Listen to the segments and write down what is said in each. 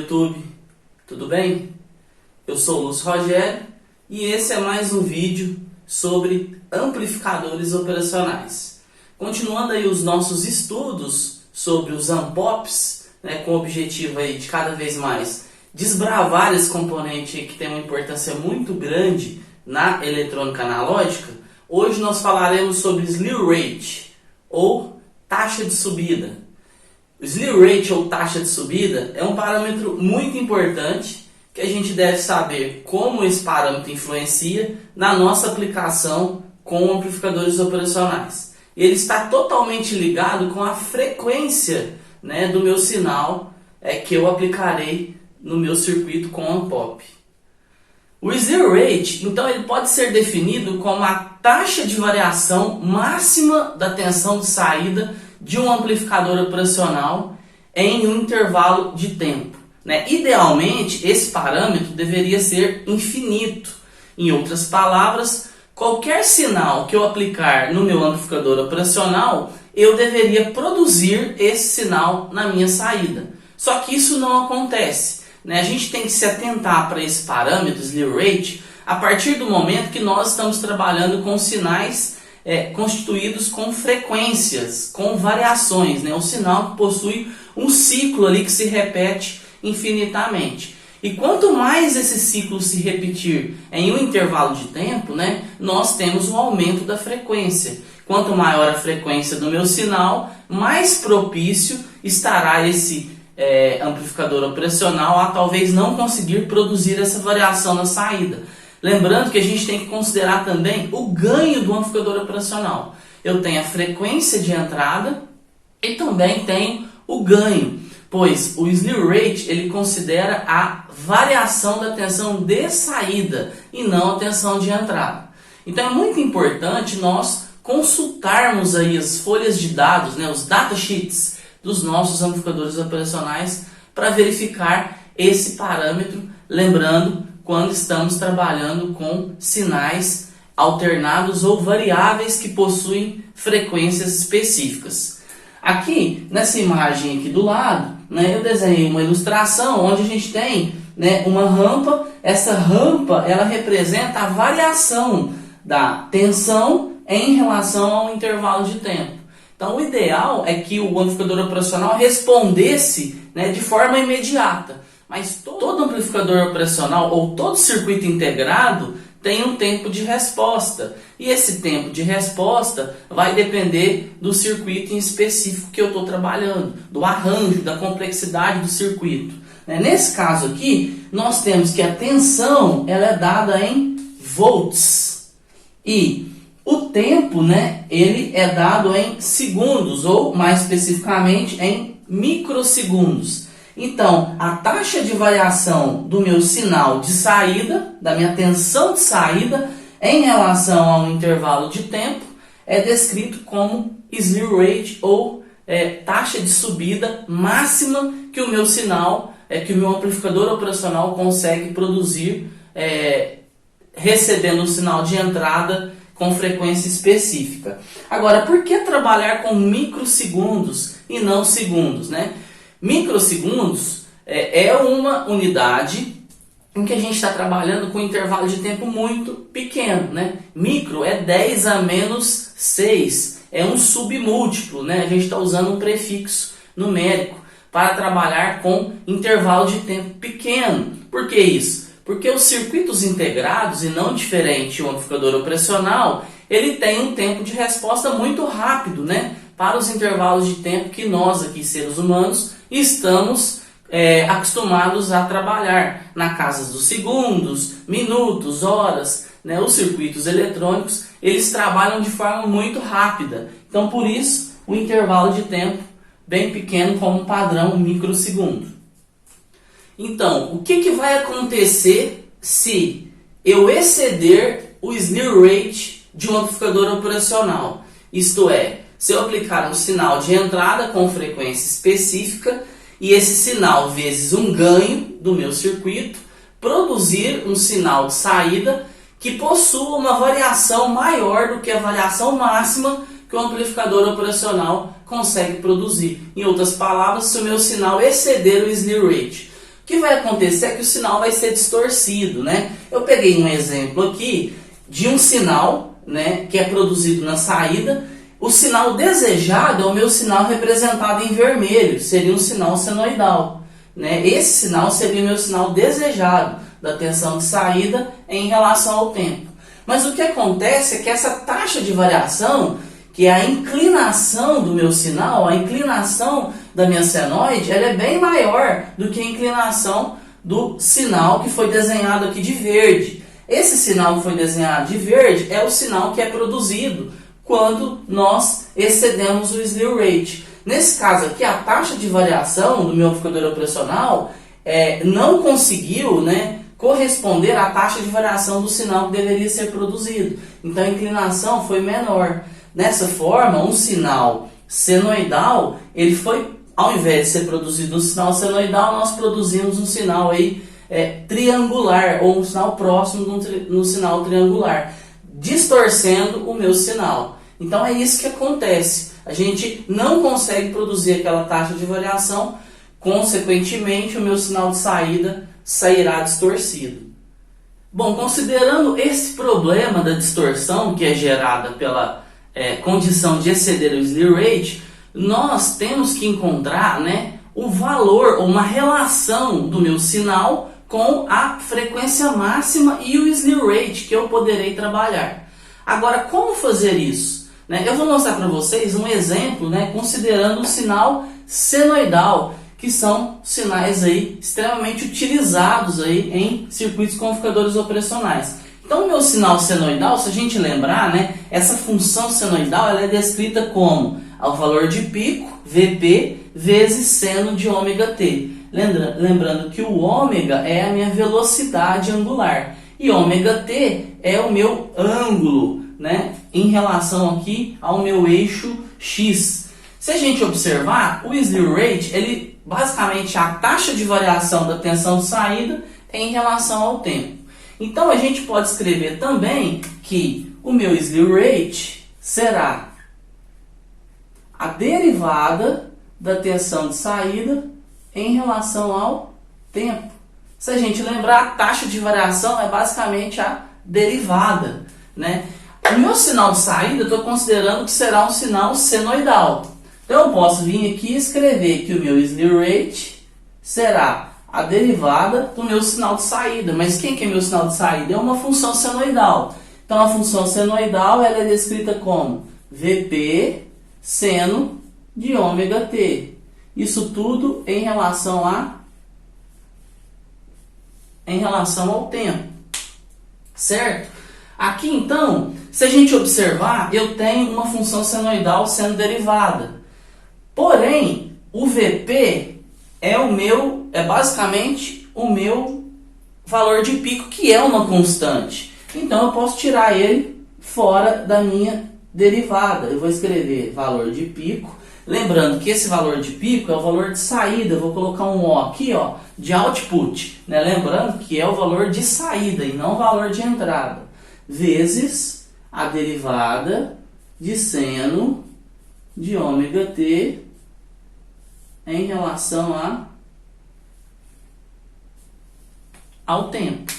YouTube, tudo bem? Eu sou o Lúcio Rogério e esse é mais um vídeo sobre amplificadores operacionais. Continuando aí os nossos estudos sobre os AMPOPs, com o objetivo aí de cada vez mais desbravar esse componente aí que tem uma importância muito grande na eletrônica analógica, hoje nós falaremos sobre slew rate ou taxa de subida. O slew rate ou taxa de subida é um parâmetro muito importante que a gente deve saber como esse parâmetro influencia na nossa aplicação com amplificadores operacionais. Ele está totalmente ligado com a frequência, do meu sinal que eu aplicarei no meu circuito com AMPOP. O slew rate, então, ele pode ser definido como a taxa de variação máxima da tensão de saída de um amplificador operacional em um intervalo de tempo. Idealmente, esse parâmetro deveria ser infinito. Em outras palavras, qualquer sinal que eu aplicar no meu amplificador operacional, eu deveria produzir esse sinal na minha saída. Só que isso não acontece. A gente tem que se atentar para esse parâmetro, slew rate, a partir do momento que nós estamos trabalhando com sinais constituídos com frequências, com variações, um sinal que possui um ciclo ali que se repete infinitamente. E quanto mais esse ciclo se repetir em um intervalo de tempo, nós temos um aumento da frequência. Quanto maior a frequência do meu sinal, mais propício estará esse amplificador operacional a talvez não conseguir produzir essa variação na saída. Lembrando que a gente tem que considerar também o ganho do amplificador operacional. Eu tenho a frequência de entrada e também tenho o ganho, pois o slew rate ele considera a variação da tensão de saída e não a tensão de entrada. Então é muito importante nós consultarmos aí as folhas de dados, os datasheets dos nossos amplificadores operacionais para verificar esse parâmetro, lembrando quando estamos trabalhando com sinais alternados ou variáveis que possuem frequências específicas. Aqui, nessa imagem aqui do lado, eu desenhei uma ilustração onde a gente tem uma rampa. Essa rampa ela representa a variação da tensão em relação ao intervalo de tempo. Então, o ideal é que o amplificador operacional respondesse de forma imediata. Mas todo amplificador operacional ou todo circuito integrado tem um tempo de resposta. E esse tempo de resposta vai depender do circuito em específico que eu estou trabalhando, do arranjo, da complexidade do circuito. Nesse caso aqui, nós temos que a tensão ela é dada em volts. E o tempo, ele é dado em segundos, ou mais especificamente em microsegundos. Então, a taxa de variação do meu sinal de saída, da minha tensão de saída, em relação a um intervalo de tempo, é descrito como slew rate ou taxa de subida máxima que o meu sinal, que o meu amplificador operacional consegue produzir, recebendo o sinal de entrada com frequência específica. Agora, por que trabalhar com microsegundos e não segundos, Microsegundos é uma unidade em que a gente está trabalhando com um intervalo de tempo muito pequeno, Micro é 10 a menos 6, é um submúltiplo, A gente está usando um prefixo numérico para trabalhar com intervalo de tempo pequeno. Por que isso? Porque os circuitos integrados, e não diferente o amplificador operacional, ele tem um tempo de resposta muito rápido, para os intervalos de tempo que nós aqui, seres humanos, estamos acostumados a trabalhar na casa dos segundos, minutos, horas. Os circuitos eletrônicos, eles trabalham de forma muito rápida. Então, por isso, o intervalo de tempo bem pequeno como padrão microsegundo. Então, o que vai acontecer se eu exceder o slew rate de um amplificador operacional? Isto é, se eu aplicar um sinal de entrada com frequência específica e esse sinal vezes um ganho do meu circuito, produzir um sinal de saída que possua uma variação maior do que a variação máxima que o amplificador operacional consegue produzir. Em outras palavras, se o meu sinal exceder o slew rate. O que vai acontecer é que o sinal vai ser distorcido, né? Eu peguei um exemplo aqui de um sinal, né, que é produzido na saída. O sinal desejado é o meu sinal representado em vermelho, seria um sinal senoidal, né? Esse sinal seria o meu sinal desejado da tensão de saída em relação ao tempo. Mas o que acontece é que essa taxa de variação, que é a inclinação do meu sinal, a inclinação da minha senoide, ela é bem maior do que a inclinação do sinal que foi desenhado aqui de verde. Esse sinal que foi desenhado de verde é o sinal que é produzido quando nós excedemos o slew rate. Nesse caso aqui, a taxa de variação do meu amplificador operacional não conseguiu, né, corresponder à taxa de variação do sinal que deveria ser produzido. Então a inclinação foi menor. Dessa forma, um sinal senoidal, ele foi, ao invés de ser produzido um sinal senoidal, nós produzimos um sinal aí, triangular, ou um sinal próximo no sinal triangular, distorcendo o meu sinal. Então é isso que acontece. A gente não consegue produzir aquela taxa de variação, consequentemente o meu sinal de saída sairá distorcido. Bom, considerando esse problema da distorção que é gerada pela condição de exceder o slew rate, nós temos que encontrar, né, o valor, uma relação do meu sinal com a frequência máxima e o slew rate que eu poderei trabalhar. Agora, como fazer isso? Eu vou mostrar para vocês um exemplo, né, considerando o sinal senoidal, que são sinais aí extremamente utilizados aí em circuitos com amplificadores operacionais. Então, o meu sinal senoidal, se a gente lembrar, né, essa função senoidal ela é descrita como o valor de pico, Vp, vezes seno de ômega t. Lembrando que o ômega é a minha velocidade angular e ômega t é o meu ângulo, né, em relação aqui ao meu eixo x. Se a gente observar, o slew rate, ele basicamente é a taxa de variação da tensão de saída em relação ao tempo. Então a gente pode escrever também que o meu slew rate será a derivada da tensão de saída em relação ao tempo. Se a gente lembrar, a taxa de variação é basicamente a derivada, né? O meu sinal de saída eu estou considerando que será um sinal senoidal. Então eu posso vir aqui e escrever que o meu slew rate será a derivada do meu sinal de saída. Mas quem que é meu sinal de saída? É uma função senoidal. Então a função senoidal ela é descrita como Vp seno de ômega t. Isso tudo em relação ao tempo. Certo? Aqui então, se a gente observar, eu tenho uma função senoidal sendo derivada. Porém, o Vp é basicamente o meu valor de pico, que é uma constante. Então eu posso tirar ele fora da minha derivada. Eu vou escrever valor de pico. Lembrando que esse valor de pico é o valor de saída. Eu vou colocar um O aqui, ó, de output, né? Lembrando que é o valor de saída e não o valor de entrada. Vezes a derivada de seno de ômega t em relação ao tempo.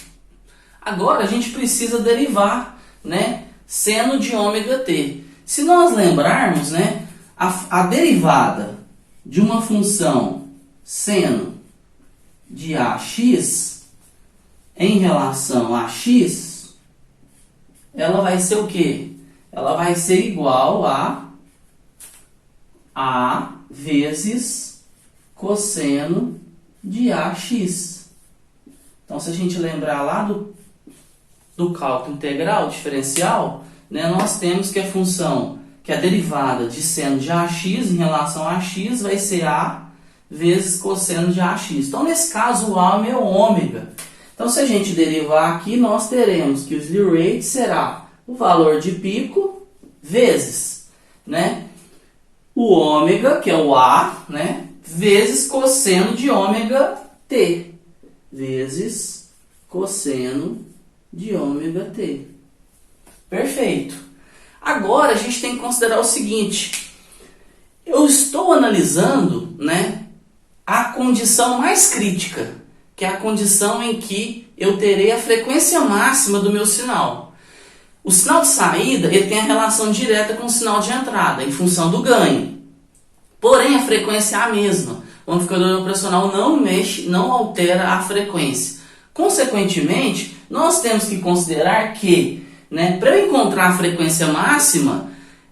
Agora a gente precisa derivar, né, seno de ômega t. Se nós lembrarmos, né, a derivada de uma função seno de ax em relação a x, ela vai ser o quê? Ela vai ser igual a vezes cosseno de ax. Então, se a gente lembrar lá do cálculo integral diferencial, né, nós temos que a função, que a derivada de seno de ax em relação a x vai ser a vezes cosseno de ax. Então, nesse caso, o a é meu ômega. Então, se a gente derivar aqui, nós teremos que o slew rate será o valor de pico vezes, né, o ômega, que é o a, né, vezes cosseno de ômega t, vezes cosseno de ômega t. Perfeito. Agora a gente tem que considerar o seguinte: eu estou analisando, né, a condição mais crítica, que é a condição em que eu terei a frequência máxima do meu sinal. O sinal de saída ele tem a relação direta com o sinal de entrada, em função do ganho. Porém, a frequência é a mesma. O amplificador operacional não mexe, não altera a frequência. Consequentemente, nós temos que considerar que, para eu encontrar a frequência máxima,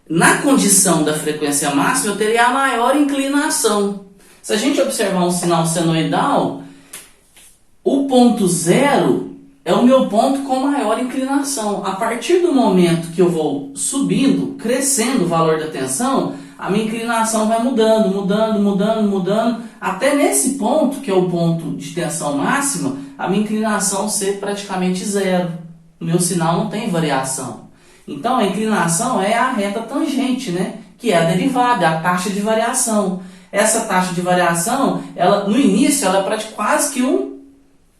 na condição da frequência máxima, eu teria a maior inclinação. Se a gente observar um sinal senoidal, o ponto zero é o meu ponto com maior inclinação. A partir do momento que eu vou subindo, crescendo o valor da tensão, a minha inclinação vai mudando, até nesse ponto, que é o ponto de tensão máxima, a minha inclinação ser praticamente zero. O meu sinal não tem variação. Então, a inclinação é a reta tangente, que é a derivada, é a taxa de variação. Essa taxa de variação, no início, ela é quase que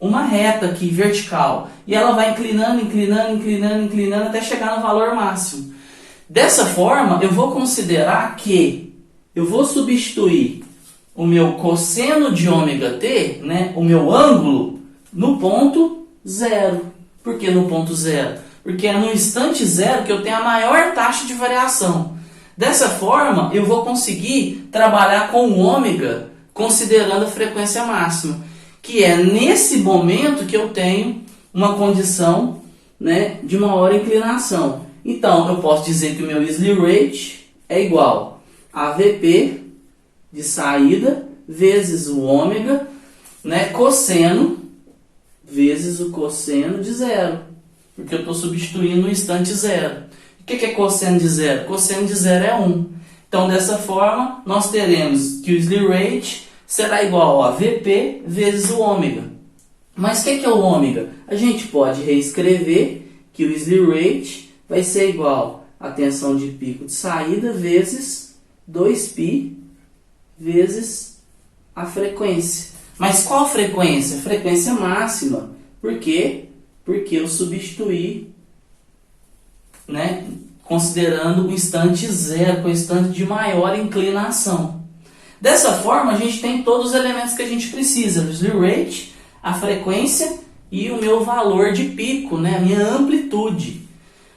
uma reta aqui, vertical. E ela vai inclinando até chegar no valor máximo. Dessa forma, eu vou considerar que eu vou substituir o meu cosseno de ômega t, o meu ângulo, no ponto zero. Por que no ponto zero? Porque é no instante zero que eu tenho a maior taxa de variação. Dessa forma, eu vou conseguir trabalhar com o ômega, considerando a frequência máxima, que é nesse momento que eu tenho uma condição de maior inclinação. Então, eu posso dizer que o meu slew rate é igual a Vp de saída vezes o ômega, cosseno vezes o cosseno de zero, porque eu estou substituindo no instante zero. O que é cosseno de zero? Cosseno de zero é 1. Então, dessa forma, nós teremos que o slew rate será igual a Vp vezes o ômega. Mas o que é o ômega? A gente pode reescrever que o slew rate vai ser igual a tensão de pico de saída vezes 2π vezes a frequência. Mas qual frequência? Frequência máxima. Por quê? Porque eu substituí, considerando o instante zero, com o instante de maior inclinação. Dessa forma, a gente tem todos os elementos que a gente precisa. O slew rate, a frequência e o meu valor de pico, a minha amplitude.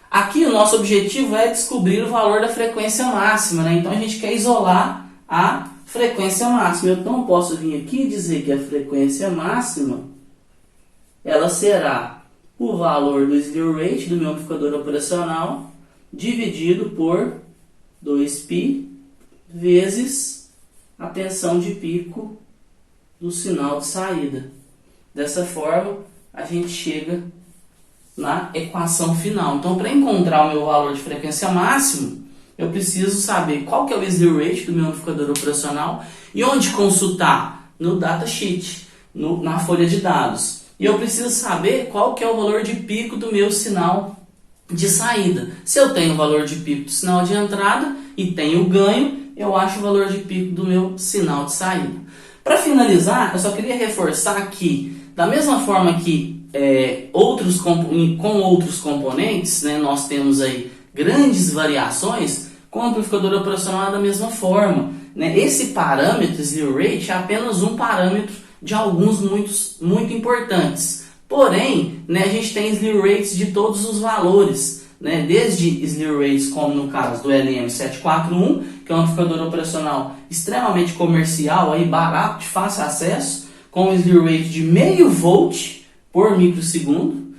Aqui o nosso objetivo é descobrir o valor da frequência máxima, então a gente quer isolar a frequência máxima. Então eu posso vir aqui e dizer que a frequência máxima ela será o valor do slew rate do meu amplificador operacional dividido por 2π vezes a tensão de pico do sinal de saída. Dessa forma, a gente chega na equação final. Então, para encontrar o meu valor de frequência máximo, eu preciso saber qual que é o slew rate do meu amplificador operacional e onde consultar? No datasheet, na folha de dados. E eu preciso saber qual que é o valor de pico do meu sinal de saída. Se eu tenho o valor de pico do sinal de entrada e tenho ganho, eu acho o valor de pico do meu sinal de saída. Para finalizar, eu só queria reforçar que, da mesma forma que com outros componentes, nós temos aí grandes variações, com o amplificador operacional é da mesma forma. Esse parâmetro, slew rate, é apenas um parâmetro de alguns muito importantes. Porém, a gente tem slew rates de todos os valores, desde slew rates como no caso do LM741, que é um amplificador operacional extremamente comercial, barato, de fácil acesso, com um slew rate de 0,5 volt por microsegundo.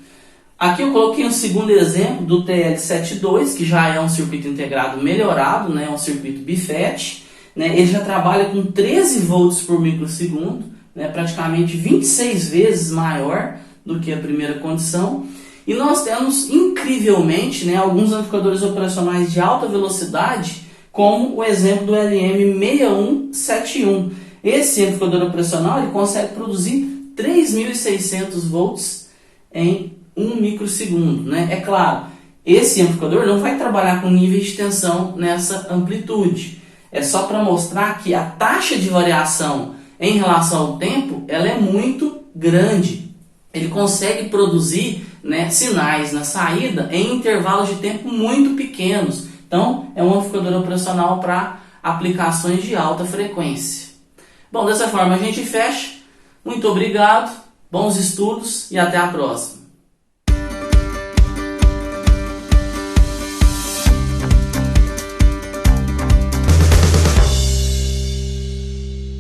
Aqui eu coloquei um segundo exemplo do TL72, que já é um circuito integrado melhorado, é um circuito BIFET. Ele já trabalha com 13 volts por microsegundo, praticamente 26 vezes maior do que a primeira condição. E nós temos, incrivelmente, alguns amplificadores operacionais de alta velocidade, como o exemplo do LM6171. Esse amplificador operacional ele consegue produzir 3.600 volts em 1 microsegundo. É claro, esse amplificador não vai trabalhar com níveis de tensão nessa amplitude. É só para mostrar que a taxa de variação em relação ao tempo ela é muito grande. Ele consegue produzir sinais na saída em intervalos de tempo muito pequenos. Então, é um amplificador operacional para aplicações de alta frequência. Bom, dessa forma a gente fecha. Muito obrigado Bons estudos e até a próxima!